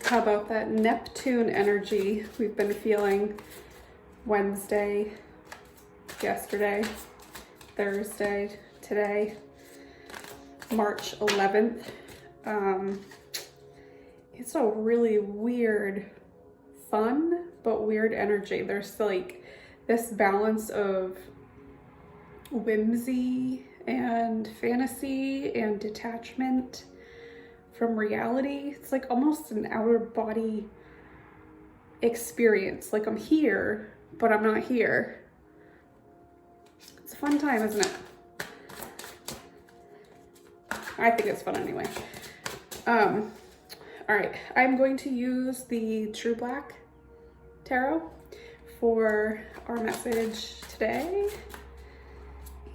How about that Neptune energy we've been feeling Wednesday, yesterday, Thursday, today, March 11th. It's a really weird, fun, but weird energy. There's like this balance of whimsy and fantasy and detachment from reality. It's like almost an outer body experience. Like I'm here, but I'm not here. It's a fun time, isn't it? I think it's fun anyway. All right, I'm going to use the True Black Tarot for our message today.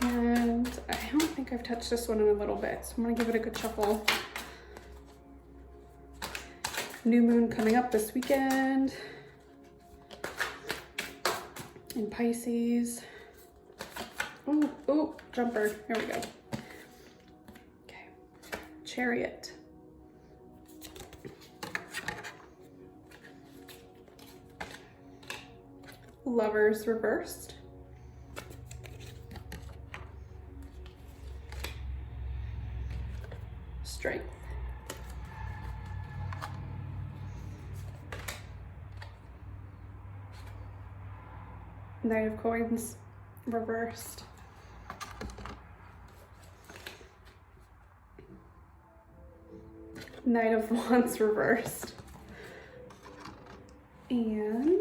And I don't think I've touched this one in a little bit, so I'm gonna give it a good shuffle. New moon coming up this weekend in Pisces. Oh, jumper, here we go. Okay, Chariot. Lovers reversed. Strength. Knight of Coins reversed. Knight of Wands reversed. And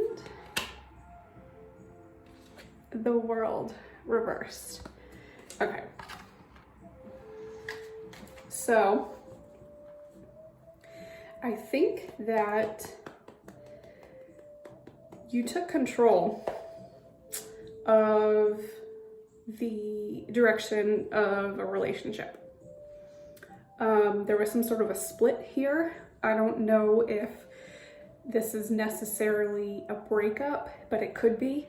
the World reversed. Okay. So I think that you took control of the direction of a relationship. There was some sort of a split here. I don't know if this is necessarily a breakup, but it could be.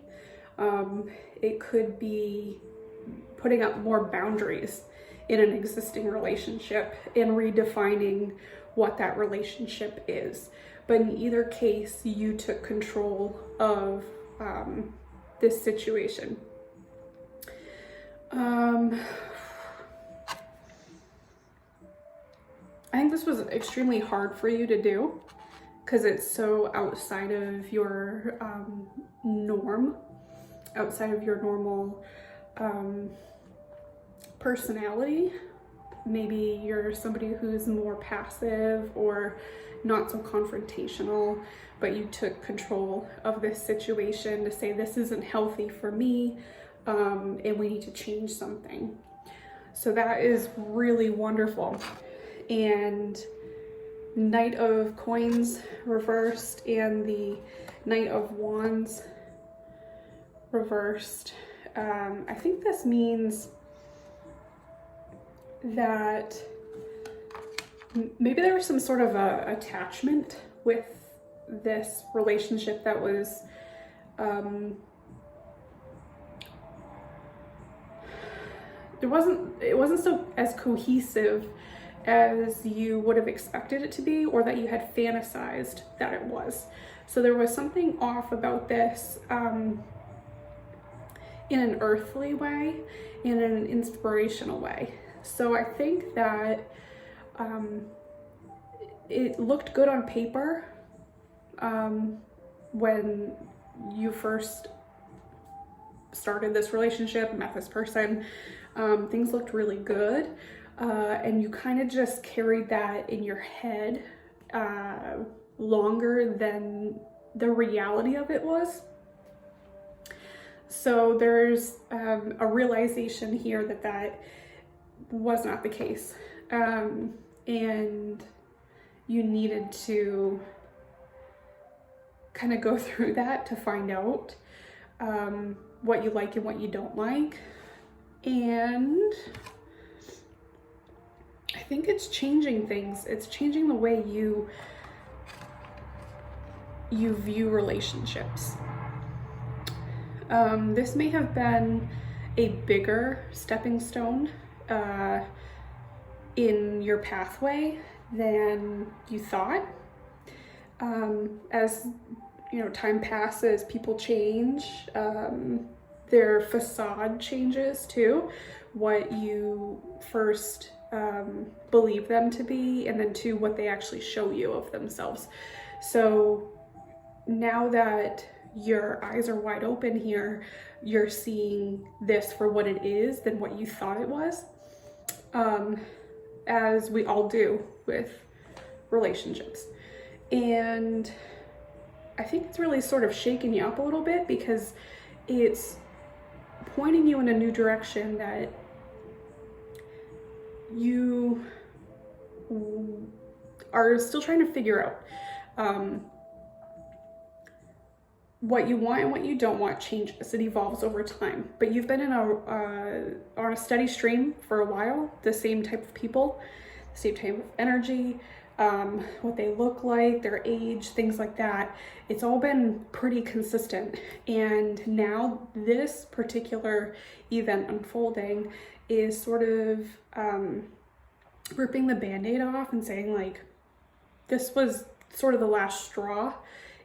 It could be putting up more boundaries in an existing relationship and redefining what that relationship is. But in either case, you took control of this situation. I think this was extremely hard for you to do because it's so outside of your norm, outside of your normal personality. Maybe you're somebody who's more passive or not so confrontational, but you took control of this situation to say this isn't healthy for me, and we need to change something. So that is really wonderful. And Knight of Coins reversed and the Knight of Wands reversed. I think this means that maybe there was some sort of a attachment with this relationship that was it wasn't so as cohesive as you would have expected it to be, or that you had fantasized that it was. So there was something off about this in an earthly way, in an inspirational way. So I think that it looked good on paper when you first started this relationship, met this person. Things looked really good, and you kind of just carried that in your head longer than the reality of it was. So there's a realization here that that was not the case, and you needed to kind of go through that to find out what you like and what you don't like. And I think it's changing things. It's changing the way you view relationships. This may have been a bigger stepping stone in your pathway than you thought. As time passes, people change. Their facade changes too. What you first believe them to be, and then to what they actually show you of themselves. So now that your eyes are wide open here, you're seeing this for what it is than what you thought it was, as we all do with relationships. And I think it's really sort of shaking you up a little bit, because it's pointing you in a new direction that you are still trying to figure out. What you want and what you don't want changes. It evolves over time. But you've been on a steady stream for a while. The same type of people, the same type of energy, what they look like, their age, things like that. It's all been pretty consistent. And now this particular event unfolding is sort of ripping the Band-Aid off and saying, like, this was sort of the last straw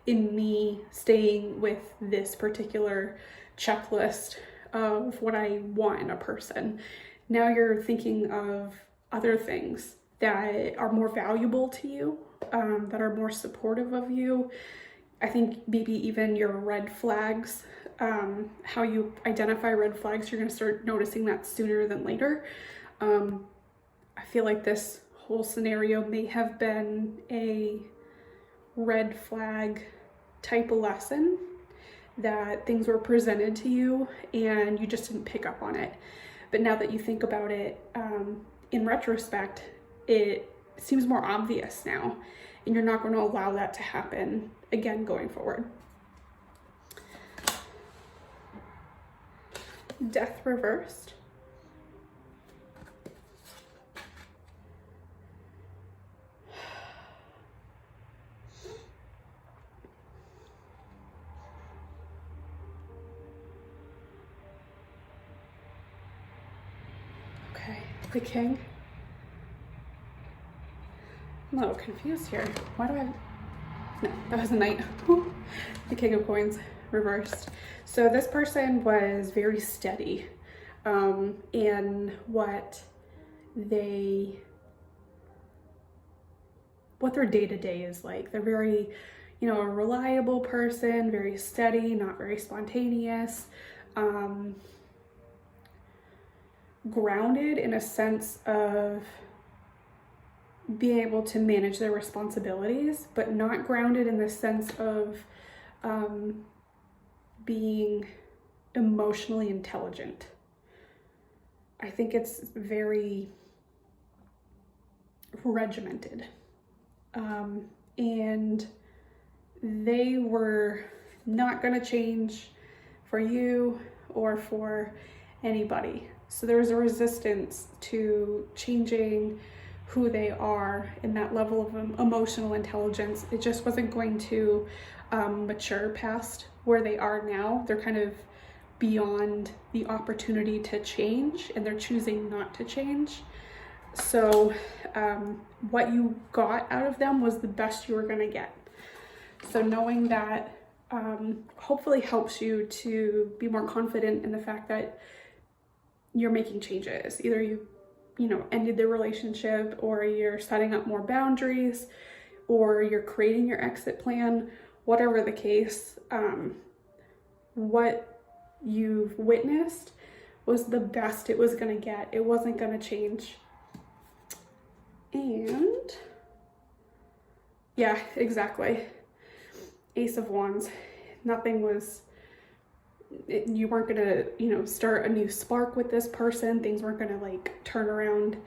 in me staying with this particular checklist of what I want in a person. Now you're thinking of other things that are more valuable to you, that are more supportive of you. I think maybe even your red flags, how you identify red flags, you're going to start noticing that sooner than later. I feel like this whole scenario may have been a red flag type of lesson, that things were presented to you and you just didn't pick up on it. But now that you think about it, in retrospect, it seems more obvious now, and you're not going to allow that to happen again going forward. Death reversed. Okay, the King. I'm a little confused here. Why do I... No, that was a Knight. The King of Coins reversed. So this person was very steady in what their day-to-day is like. They're very, a reliable person, very steady, not very spontaneous, grounded in a sense of being able to manage their responsibilities, but not grounded in the sense of being emotionally intelligent. I think it's very regimented. And they were not going to change for you or for anybody. So there was a resistance to changing who they are in that level of emotional intelligence. It just wasn't going to mature past where they are now. They're kind of beyond the opportunity to change, and they're choosing not to change. So what you got out of them was the best you were going to get. So knowing that hopefully helps you to be more confident in the fact that you're making changes. Either you ended the relationship, or you're setting up more boundaries, or you're creating your exit plan. Whatever the case, what you've witnessed was the best it was going to get. It wasn't going to change. And yeah, exactly. Ace of Wands. Nothing was, you weren't going to, start a new spark with this person. Things weren't going to like turn around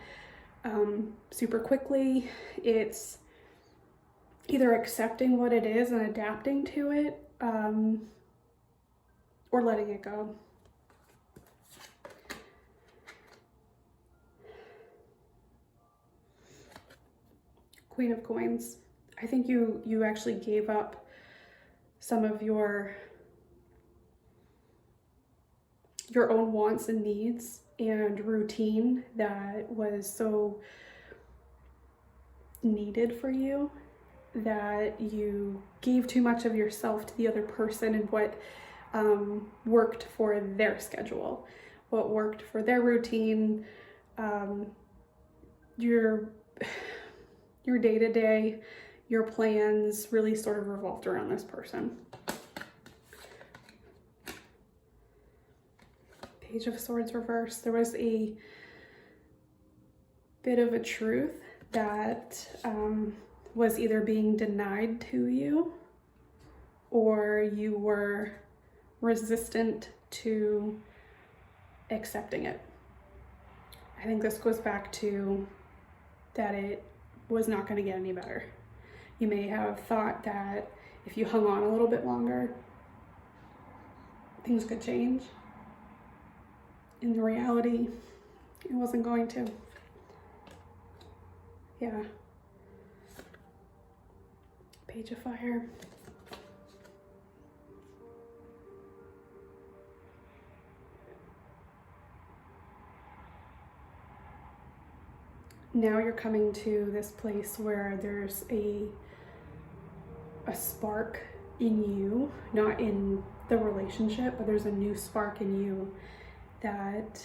super quickly. It's either accepting what it is and adapting to it, or letting it go. Queen of Coins. I think you actually gave up some of your own wants and needs and routine that was so needed for you, that you gave too much of yourself to the other person and what worked for their schedule, what worked for their routine, your day-to-day, your plans really sort of revolved around this person. Page of Swords reversed. There was a bit of a truth that was either being denied to you, or you were resistant to accepting it. I think this goes back to that it was not going to get any better. You may have thought that if you hung on a little bit longer, things could change. In reality, it wasn't going to. Yeah. Page of Fire. Now you're coming to this place where there's a spark in you, not in the relationship, but there's a new spark in you that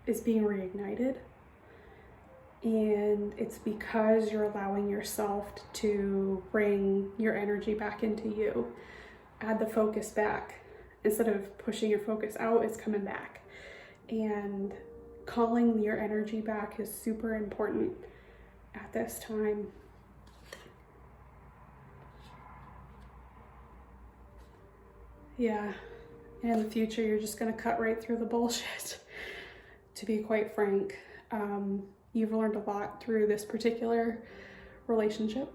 is being reignited. And it's because you're allowing yourself to bring your energy back into you. Add the focus back. Instead of pushing your focus out, it's coming back. And calling your energy back is super important at this time. Yeah, and in the future, you're just gonna cut right through the bullshit. To be quite frank, you've learned a lot through this particular relationship,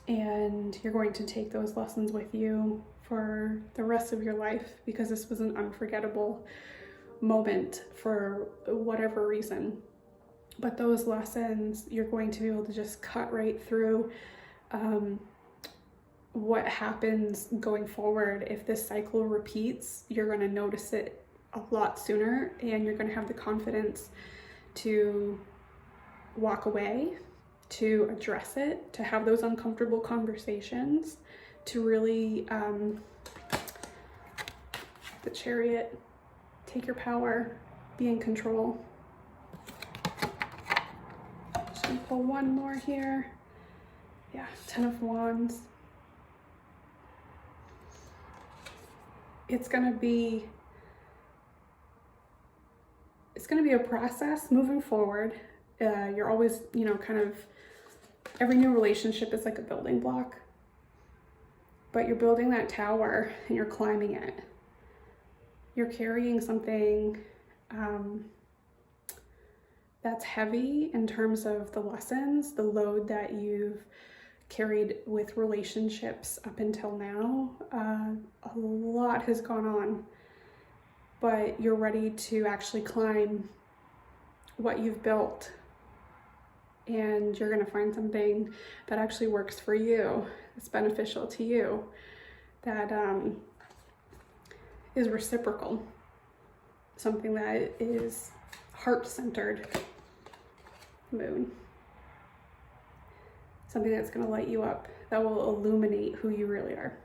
and you're going to take those lessons with you for the rest of your life, because this was an unforgettable moment for whatever reason. But those lessons, you're going to be able to just cut right through what happens going forward. If this cycle repeats, you're going to notice it a lot sooner, and you're going to have the confidence to walk away, to address it, to have those uncomfortable conversations, to really, the Chariot, take your power, be in control. Just gonna pull one more here. Yeah, 10 of Wands. It's gonna be a process moving forward. You're always, kind of, every new relationship is like a building block, but you're building that tower and you're climbing it. You're carrying something that's heavy in terms of the lessons, the load that you've carried with relationships up until now. A lot has gone on, but you're ready to actually climb what you've built, and you're going to find something that actually works for you, that's beneficial to you, that is reciprocal, something that is heart-centered. Moon. Something that's going to light you up, that will illuminate who you really are.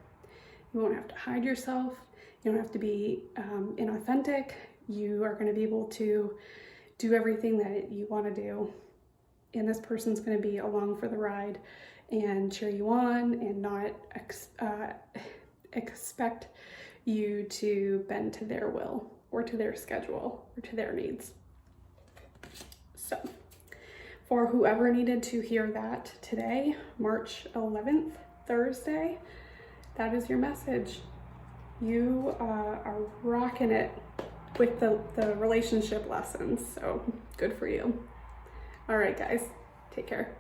You won't have to hide yourself. You don't have to be inauthentic. You are going to be able to do everything that you want to do. And this person's going to be along for the ride and cheer you on, and not expect you to bend to their will or to their schedule or to their needs. So, for whoever needed to hear that today, March 11th, Thursday, that is your message. You are rocking it with the relationship lessons, so good for you. All right, guys, take care.